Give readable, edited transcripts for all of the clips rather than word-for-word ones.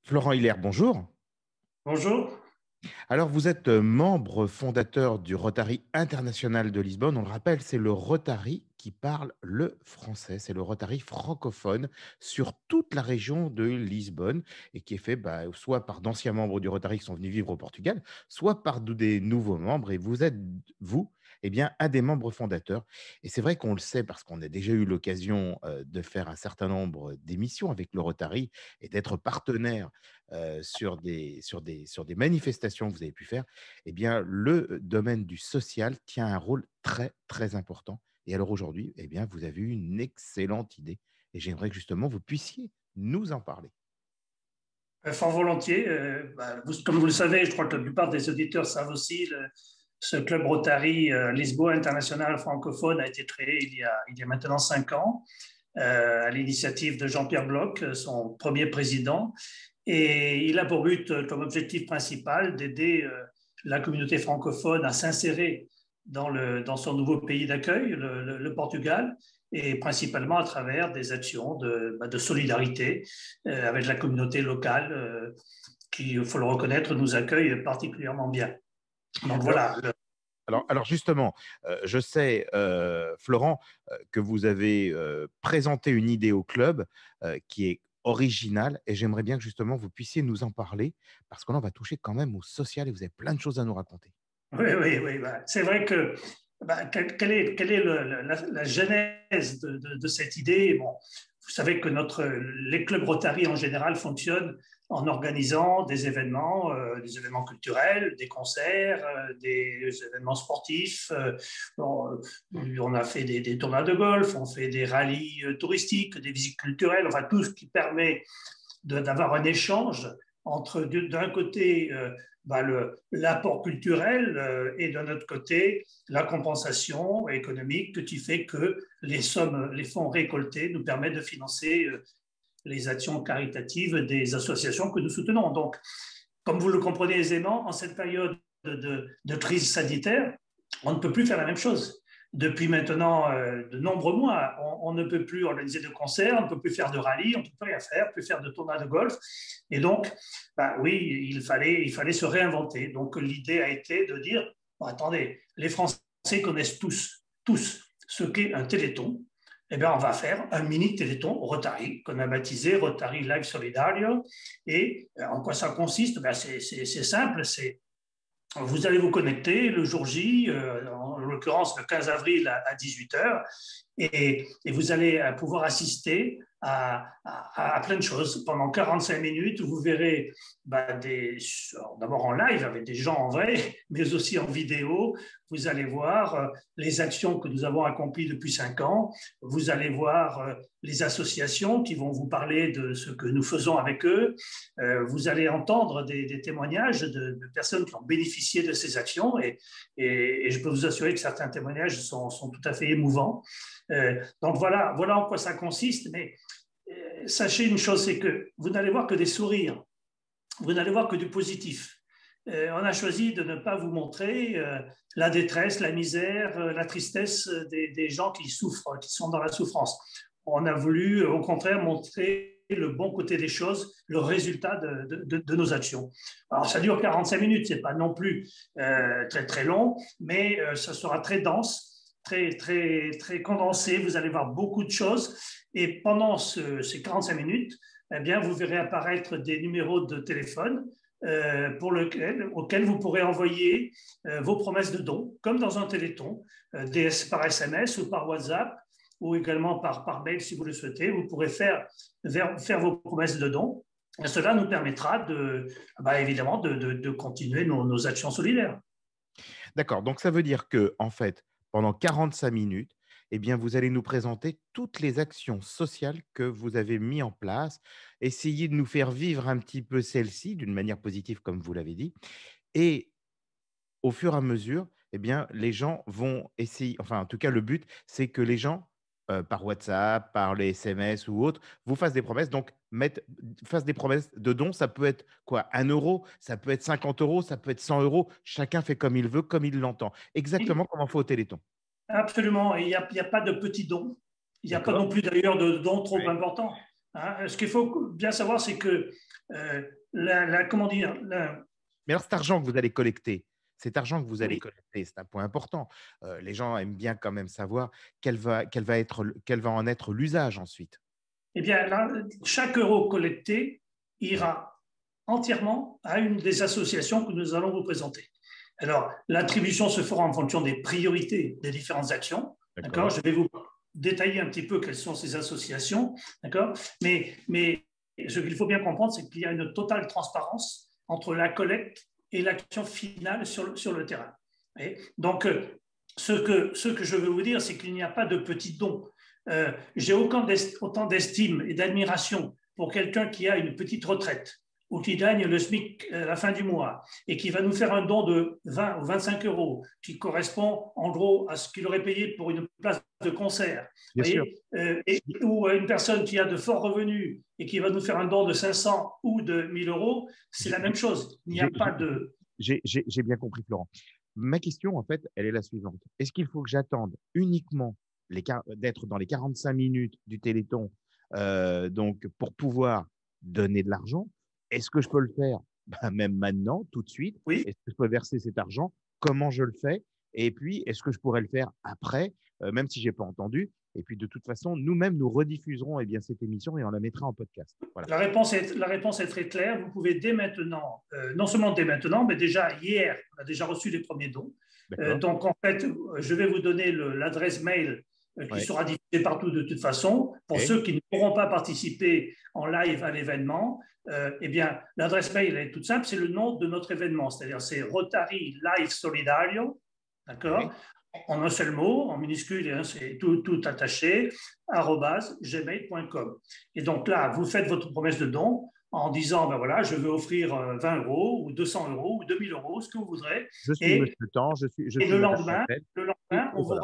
Florent Hiller, bonjour. Bonjour. Alors, vous êtes membre fondateur du Rotary International de Lisbonne. On le rappelle, c'est le Rotary qui parle le français. C'est le Rotary francophone sur toute la région de Lisbonne et qui est fait soit par d'anciens membres du Rotary qui sont venus vivre au Portugal, soit par des nouveaux membres. Et vous êtes, vous, un des membres fondateurs. Et c'est vrai qu'on le sait parce qu'on a déjà eu l'occasion de faire un certain nombre d'émissions avec le Rotary et d'être partenaire sur des manifestations que vous avez pu faire, le domaine du social tient un rôle très, très important. Et alors aujourd'hui, vous avez eu une excellente idée. Et j'aimerais que justement vous puissiez nous en parler. Fort volontiers. Comme vous le savez, je crois que la plupart des auditeurs savent aussi, ce club Rotary Lisboa International francophone a été créé il y a maintenant 5 ans à l'initiative de Jean-Pierre Bloch, son premier président. Et il a pour but, comme objectif principal, d'aider la communauté francophone à s'insérer dans son nouveau pays d'accueil, le Portugal, et principalement à travers des actions de solidarité avec la communauté locale qui, il faut le reconnaître, nous accueille particulièrement bien. Donc Alors, voilà. alors justement, je sais, Florent, que vous avez présenté une idée au club qui est originale et j'aimerais bien que justement vous puissiez nous en parler parce que là, on va toucher quand même au social et vous avez plein de choses à nous raconter. Oui, oui, oui. C'est vrai que quelle est la genèse de cette idée? Bon, vous savez que les clubs Rotary en général fonctionnent en organisant des événements culturels, des concerts, des événements sportifs. On a fait des tournois de golf, on fait des rallyes touristiques, des visites culturelles, enfin tout ce qui permet d'avoir un échange entre d'un côté l'apport culturel et d'un autre côté la compensation économique qui fait que les fonds récoltés nous permettent de financer les actions caritatives des associations que nous soutenons. Donc, comme vous le comprenez aisément, en cette période de crise sanitaire, on ne peut plus faire la même chose. Depuis maintenant de nombreux mois, on ne peut plus organiser de concerts, on ne peut plus faire de rallye, on ne peut plus rien faire, plus faire de tournois de golf. Et donc, oui, il fallait se réinventer. Donc, l'idée a été de dire, bon, attendez, les Français connaissent tous ce qu'est un téléthon. Eh bien, on va faire un mini téléthon Rotary qu'on a baptisé Rotary Live Solidario. Et en quoi ça consiste? C'est simple, vous allez vous connecter le jour J, en l'occurrence le 15 avril à 18h, et vous allez pouvoir assister à plein de choses. Pendant 45 minutes, vous verrez d'abord en live avec des gens en vrai, mais aussi en vidéo. Vous allez voir les actions que nous avons accomplies depuis 5 ans. Vous allez voir les associations qui vont vous parler de ce que nous faisons avec eux. Vous allez entendre des témoignages de personnes qui ont bénéficié de ces actions et je peux vous assurer que certains témoignages sont tout à fait émouvants. Donc voilà en quoi ça consiste, mais sachez une chose, c'est que vous n'allez voir que des sourires, vous n'allez voir que du positif. On a choisi de ne pas vous montrer la détresse, la misère, la tristesse des gens qui souffrent, qui sont dans la souffrance. On a voulu, au contraire, montrer le bon côté des choses, le résultat de nos actions. Alors, ça dure 45 minutes, c'est pas non plus très, très long, mais ça sera très dense, très, très, très condensé. Vous allez voir beaucoup de choses. Et pendant ces 45 minutes, eh bien, vous verrez apparaître des numéros de téléphone auxquels vous pourrez envoyer vos promesses de dons, comme dans un téléthon, par SMS ou par WhatsApp, ou également par mail si vous le souhaitez. Vous pourrez faire vos promesses de dons. Et cela nous permettra évidemment de continuer nos actions solidaires. D'accord, donc ça veut dire que, en fait, pendant 45 minutes, vous allez nous présenter toutes les actions sociales que vous avez mis en place, essayer de nous faire vivre un petit peu celles-ci d'une manière positive, comme vous l'avez dit, et au fur et à mesure, les gens vont essayer, enfin, en tout cas, le but, c'est que les gens, par WhatsApp, par les SMS ou autres, vous fassent des promesses. Donc, fassent des promesses de dons. Ça peut être quoi? 1 euro, ça peut être 50 euros, ça peut être 100 euros. Chacun fait comme il veut, comme il l'entend. Exactement comme on fait au Téléthon. Absolument. Et il n'y a pas de petits dons. Il n'y a pas D'accord? non plus d'ailleurs de dons trop Oui. importants. Hein. Ce qu'il faut bien savoir, c'est que, comment dire, Mais alors, cet argent que vous allez collecter, oui, c'est un point important. Les gens aiment bien quand même savoir quel va en être l'usage ensuite. eh bien, là, chaque euro collecté Oui, ira entièrement à une des associations que nous allons vous présenter. Alors, l'attribution se fera en fonction des priorités des différentes actions. D'accord. d'accord. Je vais vous détailler un petit peu quelles sont ces associations. D'accord. Mais ce qu'il faut bien comprendre, c'est qu'il y a une totale transparence entre la collecte et l'action finale sur le terrain. Et donc, ce que je veux vous dire, c'est qu'il n'y a pas de petits dons. J'ai autant d'estime et d'admiration pour quelqu'un qui a une petite retraite ou qui gagne le SMIC à la fin du mois et qui va nous faire un don de 20 ou 25 euros, qui correspond en gros à ce qu'il aurait payé pour une place de concert, Bien sûr. voyez, ou une personne qui a de forts revenus et qui va nous faire un don de 500 ou de 1000 euros, c'est J'ai la même chose. Il n'y a j'ai- pas de… j'ai bien compris, Florent. Ma question, en fait, elle est la suivante. Est-ce qu'il faut que j'attende uniquement d'être dans les 45 minutes du Téléthon donc pour pouvoir donner de l'argent? Est-ce que je peux le faire même maintenant, tout de suite? Oui. Est-ce que je peux verser cet argent? Comment je le fais? Et puis, est-ce que je pourrais le faire après, même si je n'ai pas entendu? Et puis, de toute façon, nous-mêmes, nous rediffuserons eh bien, cette émission et on la mettra en podcast. Voilà. La réponse est très claire. Vous pouvez dès maintenant, non seulement dès maintenant, mais déjà hier, on a déjà reçu les premiers dons. D'accord? Donc, en fait, je vais vous donner l'adresse mail qui Ouais. sera diffusée partout de toute façon. Pour OK. ceux qui ne pourront pas participer en live à l'événement, eh bien, l'adresse mail est toute simple, c'est le nom de notre événement, c'est-à-dire c'est Rotary Live Solidario, d'accord? OK. En un seul mot, en minuscule, hein, c'est tout attaché, @gmail.com. Et donc là, vous faites votre promesse de don en disant, ben voilà, je veux offrir 20 euros ou 200 euros ou 2000 euros, ce que vous voudrez. Je suis Et Monsieur Temps, je et suis Madame Chapelle. le Et, lendemain, et voilà.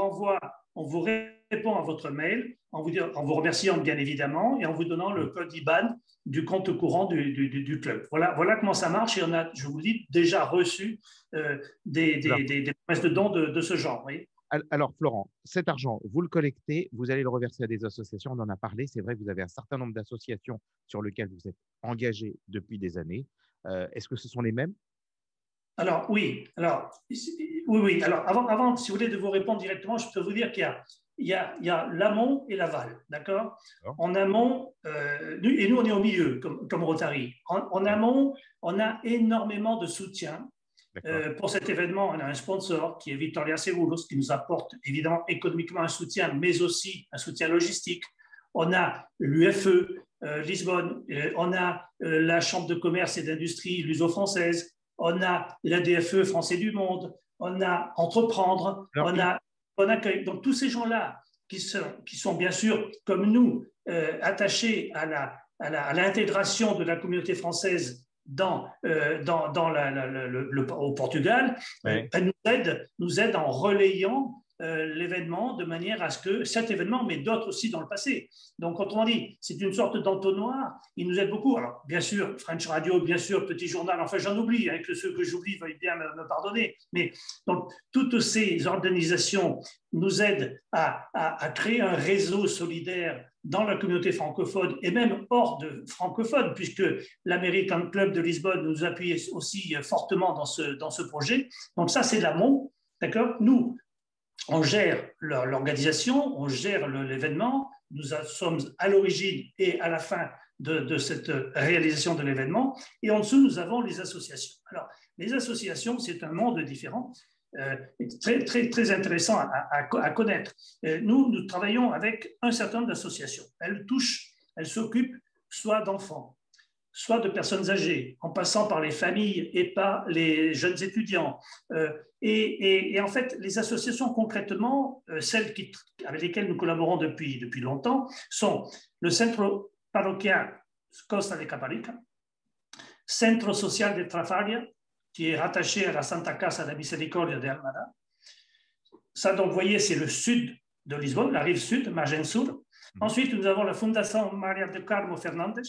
on vous répond à votre mail en vous remerciant bien évidemment et en vous donnant le code IBAN du compte courant du club. Voilà comment ça marche et on a, je vous le dis, déjà reçu Alors, des promesses de dons de ce genre. Oui. alors, Florent, cet argent, vous le collectez, vous allez le reverser à des associations, on en a parlé, c'est vrai que vous avez un certain nombre d'associations sur lesquelles vous êtes engagé depuis des années. Est-ce que ce sont les mêmes? Alors, oui. Oui. Alors, avant, si vous voulez, de vous répondre directement, je peux vous dire qu'il y a l'amont et l'aval. D'accord. D'accord. En amont, et nous, on est au milieu, comme Rotary. En Ouais, amont, on a énormément de soutien. d'accord. Pour cet événement, on a un sponsor qui est Victoria Seguros, qui nous apporte évidemment économiquement un soutien, mais aussi un soutien logistique. On a l'UFE, Lisbonne, on a la Chambre de commerce et d'industrie luso-française, on a l'ADFE français du monde, on a Entreprendre, Alors, on a Bon Accueil. Donc tous ces gens-là qui sont bien sûr, comme nous, attachés à l'intégration de la communauté française au Portugal, ouais. nous aide en relayant l'événement de manière à ce que cet événement, mais d'autres aussi dans le passé. Donc, autrement dit, c'est une sorte d'entonnoir. Il nous aide beaucoup. Alors, bien sûr, French Radio, bien sûr, Petit Journal, enfin, j'en oublie, avec ceux que j'oublie, veuillez bien me pardonner. Mais donc, toutes ces organisations nous aident à créer un réseau solidaire dans la communauté francophone et même hors de francophone, puisque l'American Club de Lisbonne nous appuie aussi fortement dans ce projet. Donc ça, c'est l'amont. D'accord. Nous, on gère l'organisation, on gère l'événement, nous sommes à l'origine et à la fin de cette réalisation de l'événement. Et en dessous, nous avons les associations. Alors, les associations, c'est un monde différent, très intéressant à connaître. Nous travaillons avec un certain nombre d'associations. Elles s'occupent soit d'enfants, soit de personnes âgées, en passant par les familles et par les jeunes étudiants. Et en fait, les associations concrètement, celles avec lesquelles nous collaborons depuis longtemps, sont le Centro Parroquial Costa de Caparica, Centro Social de Trafalgar, qui est rattaché à la Santa Casa de Misericordia de Almada. Ça, donc, vous voyez, c'est le sud de Lisbonne, la rive sud, margem sur. Ensuite, nous avons la Fundação Maria de Carmo Fernandes,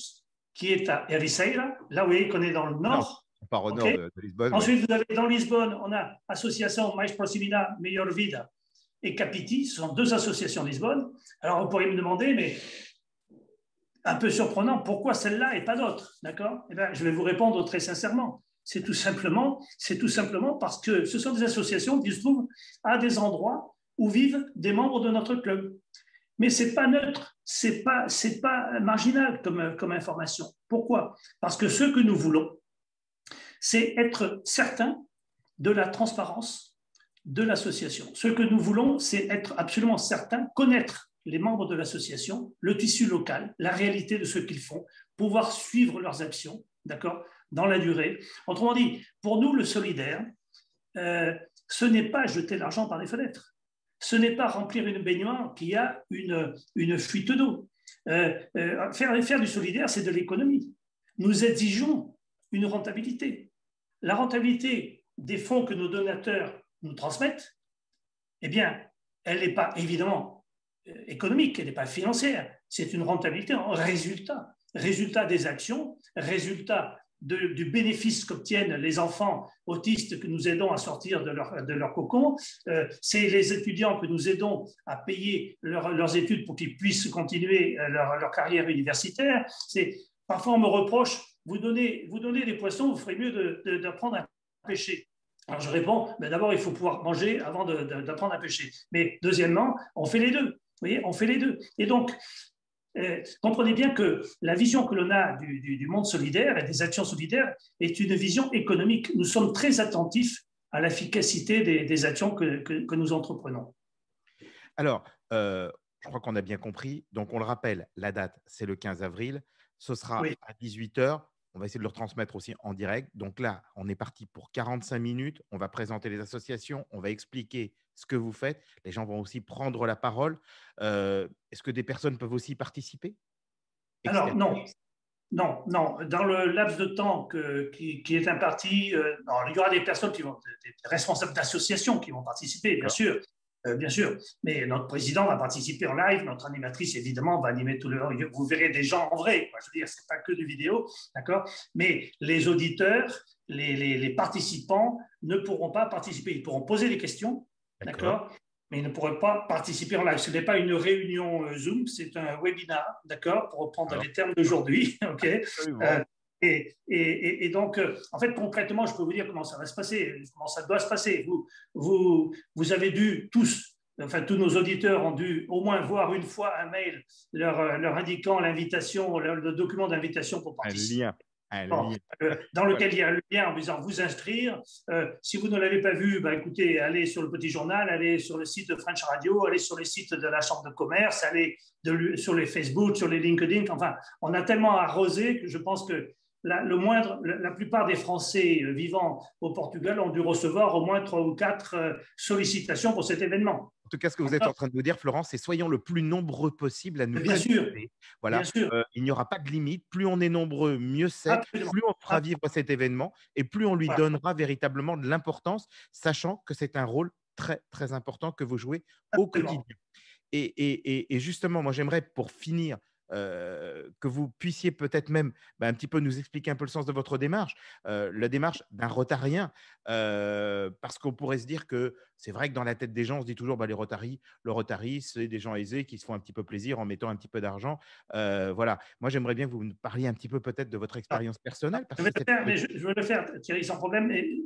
qui est à Ericeira, là où vous voyez qu'on est dans le Non, nord. on part au nord Okay. de Lisbonne. Ensuite, vous avez dans Lisbonne, on a Association Mais Proximidade, Melhor Vida et Capiti, ce sont deux associations Lisbonne. Alors, vous pourriez me demander, mais un peu surprenant, pourquoi celle-là et pas d'autres, d'accord? Eh bien, je vais vous répondre très sincèrement. C'est tout simplement parce que ce sont des associations qui se trouvent à des endroits où vivent des membres de notre club. Mais ce n'est pas neutre, ce n'est pas marginal comme information. Pourquoi? Parce que ce que nous voulons, c'est être certain de la transparence de l'association. Ce que nous voulons, c'est être absolument certain, connaître les membres de l'association, le tissu local, la réalité de ce qu'ils font, pouvoir suivre leurs actions, d'accord, dans la durée. Autrement dit, pour nous, le solidaire, ce n'est pas jeter l'argent par les fenêtres. Ce n'est pas remplir une baignoire qui a une fuite d'eau. Faire du solidaire, c'est de l'économie. Nous exigeons une rentabilité. La rentabilité des fonds que nos donateurs nous transmettent, eh bien, elle n'est pas évidemment économique, elle n'est pas financière. C'est une rentabilité en résultat. Résultat des actions, résultat du bénéfice qu'obtiennent les enfants autistes que nous aidons à sortir de leur cocon. C'est les étudiants que nous aidons à payer leurs études pour qu'ils puissent continuer leur carrière universitaire. Parfois, on me reproche, vous donnez des poissons, vous ferez mieux d'apprendre à pêcher. Alors je réponds, mais d'abord, il faut pouvoir manger avant d'apprendre à pêcher. Mais deuxièmement, on fait les deux. Vous voyez, on fait les deux. Et donc, comprenez bien que la vision que l'on a du monde solidaire et des actions solidaires est une vision économique. Nous sommes très attentifs à l'efficacité des actions que nous entreprenons. Alors, je crois qu'on a bien compris. Donc, on le rappelle, la date, c'est le 15 avril. Ce sera Oui. à 18 h. On va essayer de le retransmettre aussi en direct. Donc là, on est parti pour 45 minutes. On va présenter les associations. On va expliquer ce que vous faites. Les gens vont aussi prendre la parole. Est-ce que des personnes peuvent aussi participer? Alors, non. Non. Dans le laps de temps qui est imparti, il y aura des personnes des responsables d'associations qui vont participer, bien sûr. Bien sûr, mais notre président va participer en live, notre animatrice évidemment va animer tout le. Vous verrez des gens en vrai, quoi. Je veux dire, c'est pas que du vidéo, d'accord. Mais les auditeurs, les participants ne pourront pas participer. Ils pourront poser des questions, d'accord, mais ils ne pourront pas participer en live. Ce n'est pas une réunion Zoom, c'est un webinar, d'accord, pour reprendre les termes d'aujourd'hui, ok. Et donc, en fait, concrètement, je peux vous dire comment ça va se passer, comment ça doit se passer. Vous avez dû tous, enfin tous nos auditeurs ont dû au moins voir une fois un mail leur indiquant l'invitation, le document d'invitation pour participer. Dans lequel il y a le lien en disant vous inscrire. Si vous ne l'avez pas vu, écoutez, allez sur le Petit Journal, allez sur le site de French Radio, allez sur les sites de la Chambre de commerce, allez sur les Facebook, sur les LinkedIn. Enfin, on a tellement arrosé que je pense que la plupart des Français vivant au Portugal ont dû recevoir au moins 3 ou 4 sollicitations pour cet événement. En tout cas, ce que vous êtes en train de nous dire, Florent, c'est soyons le plus nombreux possible à nous connecter. Voilà. Bien sûr. Il n'y aura pas de limite. Plus on est nombreux, mieux c'est. Absolument. Plus on fera vivre cet événement et plus on lui donnera véritablement de l'importance, sachant que c'est un rôle très, très important que vous jouez au quotidien. Et justement, moi, j'aimerais, pour finir, que vous puissiez peut-être même un petit peu nous expliquer un peu le sens de votre démarche, la démarche d'un rotarien, parce qu'on pourrait se dire que c'est vrai que dans la tête des gens, on se dit toujours le Rotary, c'est des gens aisés qui se font un petit peu plaisir en mettant un petit peu d'argent. Voilà. Moi, j'aimerais bien que vous nous parliez un petit peu peut-être de votre expérience personnelle. Je vais le faire, Thierry, sans problème. Et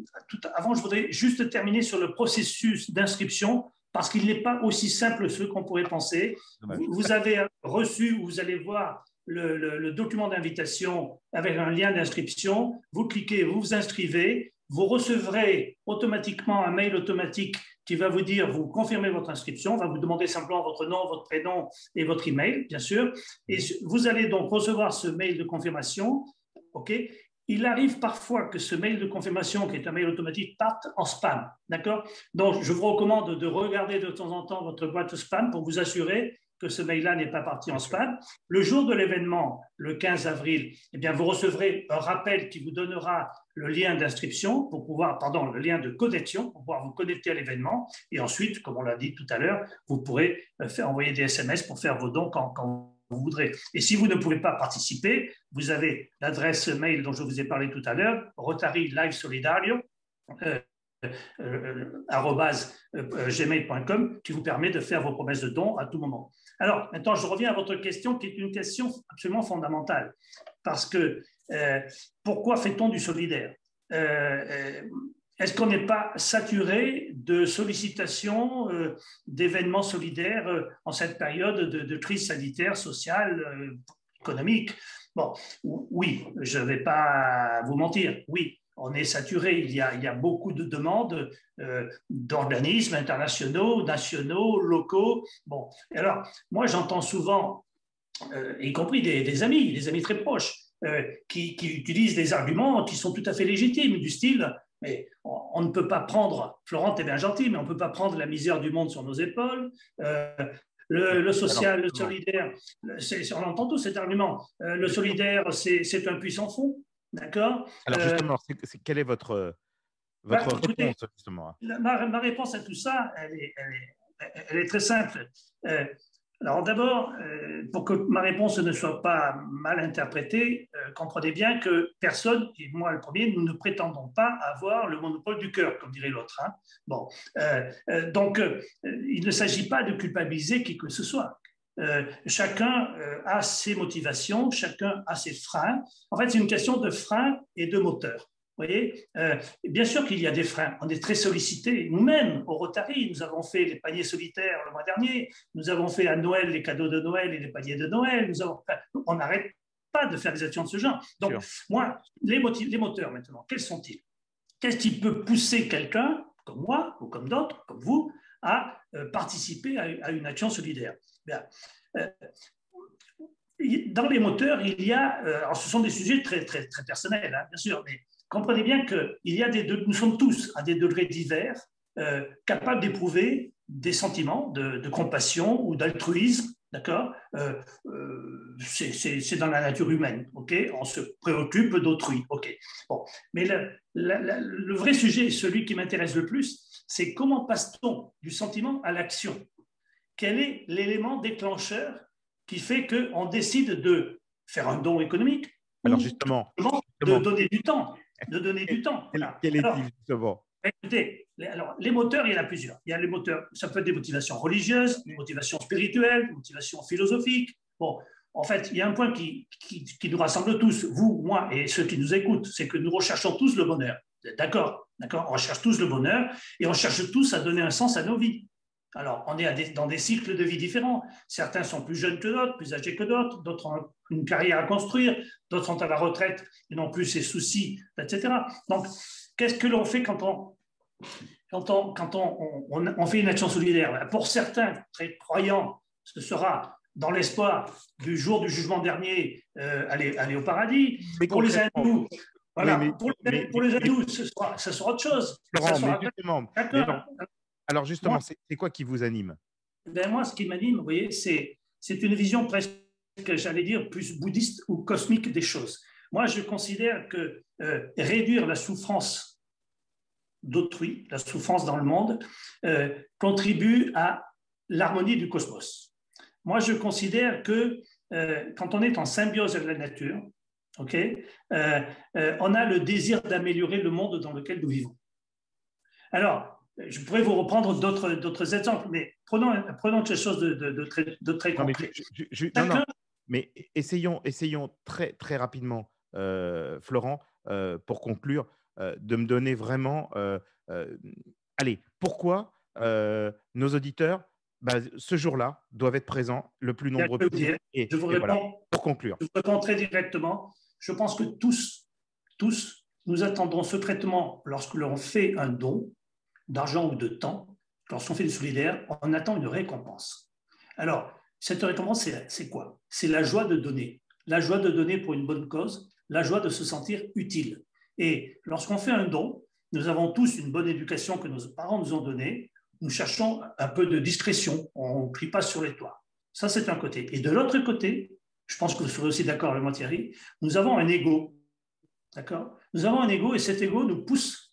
avant, je voudrais juste terminer sur le processus d'inscription, parce qu'il n'est pas aussi simple ce qu'on pourrait penser. Vous avez reçu, vous allez voir le document d'invitation avec un lien d'inscription. Vous cliquez, vous vous inscrivez. Vous recevrez automatiquement un mail automatique qui va vous dire, vous confirmez votre inscription, va vous demander simplement votre nom, votre prénom et votre email, bien sûr. Et vous allez donc recevoir ce mail de confirmation. OK. Il arrive parfois que ce mail de confirmation, qui est un mail automatique, parte en spam. D'accord? Donc, je vous recommande de regarder de temps en temps votre boîte spam pour vous assurer que ce mail-là n'est pas parti en spam. Le jour de l'événement, le 15 avril, eh bien, vous recevrez un rappel qui vous donnera le lien d'inscription pour pouvoir, le lien de connexion pour pouvoir vous connecter à l'événement. Et ensuite, comme on l'a dit tout à l'heure, vous pourrez envoyer des SMS pour faire vos dons quand vous voudrez. Et si vous ne pouvez pas participer, vous avez l'adresse mail dont je vous ai parlé tout à l'heure, Rotary Live Solidario, gmail.com qui vous permet de faire vos promesses de dons à tout moment. Alors, maintenant, je reviens à votre question qui est une question absolument fondamentale. Parce que pourquoi fait-on du solidaire? Est-ce qu'on n'est pas saturé de sollicitations, d'événements solidaires en cette période de crise sanitaire, sociale, économique? Bon, oui, je ne vais pas vous mentir, oui. On est saturé, il y a beaucoup de demandes d'organismes internationaux, nationaux, locaux. Bon, alors, moi, j'entends souvent, y compris des amis très proches, qui utilisent des arguments qui sont tout à fait légitimes, du style, mais on ne peut pas prendre, Florent est bien gentil, mais on ne peut pas prendre la misère du monde sur nos épaules. Le social, le solidaire, on entend tous cet argument. Le solidaire, c'est un puits sans fond. D'accord. Alors justement, quelle est votre réponse justement? Ma réponse à tout ça, elle est très simple. Alors d'abord, pour que ma réponse ne soit pas mal interprétée, comprenez bien que personne, et moi le premier, nous ne prétendons pas avoir le monopole du cœur, comme dirait l'autre. Hein. Bon, donc il ne s'agit pas de culpabiliser qui que ce soit. Chacun a ses motivations, chacun a ses freins. En fait, c'est une question de frein et de moteur. Vous voyez, bien sûr qu'il y a des freins. On est très sollicités. Nous-mêmes, au Rotary, nous avons fait les paniers solitaires le mois dernier. Nous avons fait à Noël les cadeaux de Noël et les paniers de Noël. On n'arrête pas de faire des actions de ce genre. Donc, moi, les moteurs maintenant, quels sont-ils? Qu'est-ce qui peut pousser quelqu'un, comme moi ou comme d'autres, comme vous, à participer à une action solidaire? Bien. Dans les moteurs, il y a, alors ce sont des sujets très, très, très personnels, hein, bien sûr, mais comprenez bien que nous sommes tous à des degrés divers capables d'éprouver des sentiments de compassion ou d'altruisme, d'accord? C'est dans la nature humaine, ok? On se préoccupe d'autrui, ok? Bon, mais le vrai sujet, celui qui m'intéresse le plus, c'est comment passe-t-on du sentiment à l'action? Quel est l'élément déclencheur qui fait qu'on décide de faire un don économique? Alors justement, de donner du temps. De donner du temps. Voilà. Quel est-il justement? Écoutez, alors, les moteurs, il y en a plusieurs. Il y a les moteurs, ça peut être des motivations religieuses, des motivations spirituelles, des motivations philosophiques. Bon, en fait, il y a un point qui nous rassemble tous, vous, moi et ceux qui nous écoutent, c'est que nous recherchons tous le bonheur. D'accord, d'accord, on recherche tous le bonheur et on cherche tous à donner un sens à nos vies. Alors, on est dans des cycles de vie différents. Certains sont plus jeunes que d'autres, plus âgés que d'autres. D'autres ont une carrière à construire. D'autres sont à la retraite et n'ont plus ces soucis, etc. Donc, qu'est-ce que l'on fait quand on fait une action solidaire? Pour certains très croyants, ce sera dans l'espoir du jour du jugement dernier aller au paradis. Mais pour les hindous, voilà, oui, pour les hindous, ce sera autre chose. Alors justement, c'est quoi qui vous anime? Ben moi, ce qui m'anime, vous voyez, c'est une vision presque, j'allais dire, plus bouddhiste ou cosmique des choses. Moi, je considère que réduire la souffrance d'autrui, la souffrance dans le monde, contribue à l'harmonie du cosmos. Moi, je considère que quand on est en symbiose avec la nature, okay, on a le désir d'améliorer le monde dans lequel nous vivons. Alors, je pourrais vous reprendre d'autres exemples, mais prenons quelque chose de très concret. Mais essayons très, très rapidement, Florent, pour conclure, de me donner vraiment… allez, pourquoi nos auditeurs, ce jour-là, doivent être présents le plus nombreux possible? Je vous réponds, voilà, pour conclure. Je vous réponds très directement. Je pense que tous, nous attendons secrètement, lorsque l'on fait un don, d'argent ou de temps, lorsqu'on fait du solidaire, on attend une récompense. Alors, cette récompense, c'est quoi? C'est la joie de donner. La joie de donner pour une bonne cause, la joie de se sentir utile. Et lorsqu'on fait un don, nous avons tous une bonne éducation que nos parents nous ont donnée. Nous cherchons un peu de discrétion. On ne crie pas sur les toits. Ça, c'est un côté. Et de l'autre côté, je pense que vous serez aussi d'accord avec moi, Thierry, nous avons un ego. D'accord? Nous avons un ego et cet ego nous pousse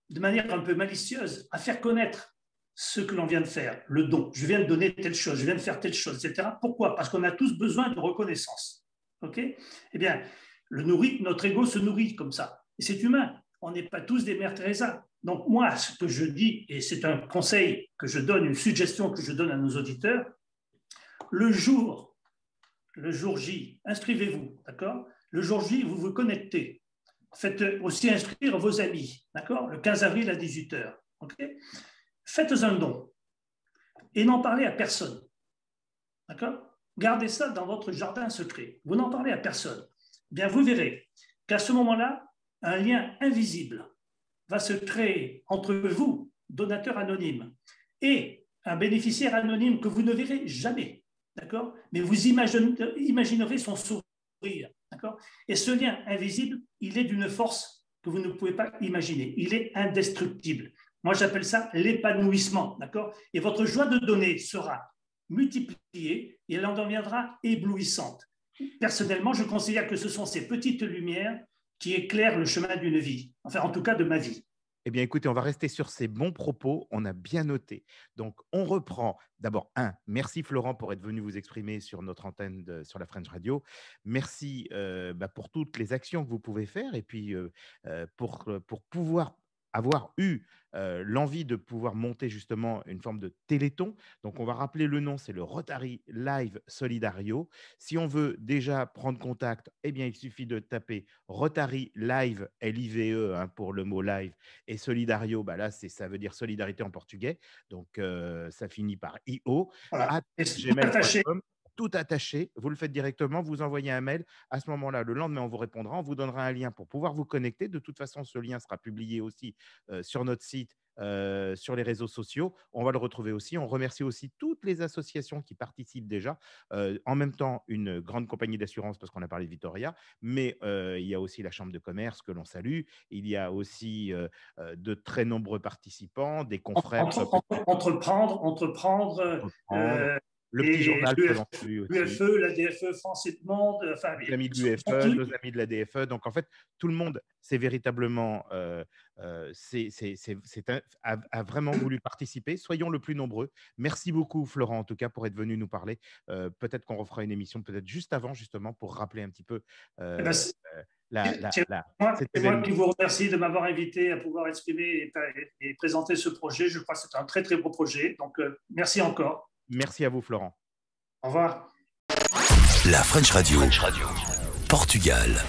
de manière un peu malicieuse, à faire connaître ce que l'on vient de faire, le don. Je viens de donner telle chose, je viens de faire telle chose, etc. Pourquoi? Parce qu'on a tous besoin de reconnaissance. Ok? Eh bien, notre ego se nourrit comme ça. Et c'est humain. on n'est pas tous des mères Teresa. Donc moi, ce que je dis, et c'est un conseil que je donne, une suggestion que je donne à nos auditeurs, le jour J, inscrivez-vous, d'accord? Le jour J, vous vous connectez. Faites aussi inscrire vos amis, d'accord? Le 15 avril à 18h, ok? Faites un don et n'en parlez à personne, d'accord? Gardez ça dans votre jardin secret. Vous n'en parlez à personne. Bien, vous verrez qu'à ce moment-là, un lien invisible va se créer entre vous, donateur anonyme, et un bénéficiaire anonyme que vous ne verrez jamais, d'accord? Mais vous imaginerez son sourire, d'accord? Et ce lien invisible, il est d'une force que vous ne pouvez pas imaginer. Il est indestructible. Moi, j'appelle ça l'épanouissement, d'accord? Et votre joie de donner sera multipliée et elle en deviendra éblouissante. Personnellement, je considère que ce sont ces petites lumières qui éclairent le chemin d'une vie, enfin en tout cas de ma vie. Eh bien, écoutez, on va rester sur ces bons propos. On a bien noté. Donc, on reprend. D'abord, merci Florent pour être venu vous exprimer sur notre antenne sur la French Radio. Merci pour toutes les actions que vous pouvez faire et puis pour pouvoir avoir eu l'envie de pouvoir monter justement une forme de téléthon. Donc, on va rappeler le nom, c'est le Rotary Live Solidario. Si on veut déjà prendre contact, eh bien, il suffit de taper Rotary Live, L-I-V-E pour le mot live, et Solidario, là, ça veut dire solidarité en portugais. Donc, ça finit par IO. Voilà. @gmail.com. Tout attaché, vous le faites directement, vous envoyez un mail. À ce moment-là, le lendemain, on vous répondra, on vous donnera un lien pour pouvoir vous connecter. De toute façon, ce lien sera publié aussi sur notre site, sur les réseaux sociaux. On va le retrouver aussi. On remercie aussi toutes les associations qui participent déjà. En même temps, une grande compagnie d'assurance, parce qu'on a parlé de Victoria, mais il y a aussi la Chambre de commerce que l'on salue. Il y a aussi de très nombreux participants, des confrères. Entreprendre. Le petit journal que l'on suit aussi. L'UFE, la DFE, France et Monde. Enfin, nos amis de l'UFE, nos amis de la DFE. Donc, en fait, tout le monde c'est véritablement a vraiment voulu participer. Soyons le plus nombreux. Merci beaucoup, Florent, en tout cas, pour être venu nous parler. Peut-être qu'on refera une émission peut-être juste avant, justement, pour rappeler un petit peu c'est moi qui vous remercie de m'avoir invité à pouvoir exprimer et présenter ce projet. Je crois que c'est un très, très beau projet. Donc, merci encore. Merci à vous, Florent. Au revoir. La French Radio. Portugal.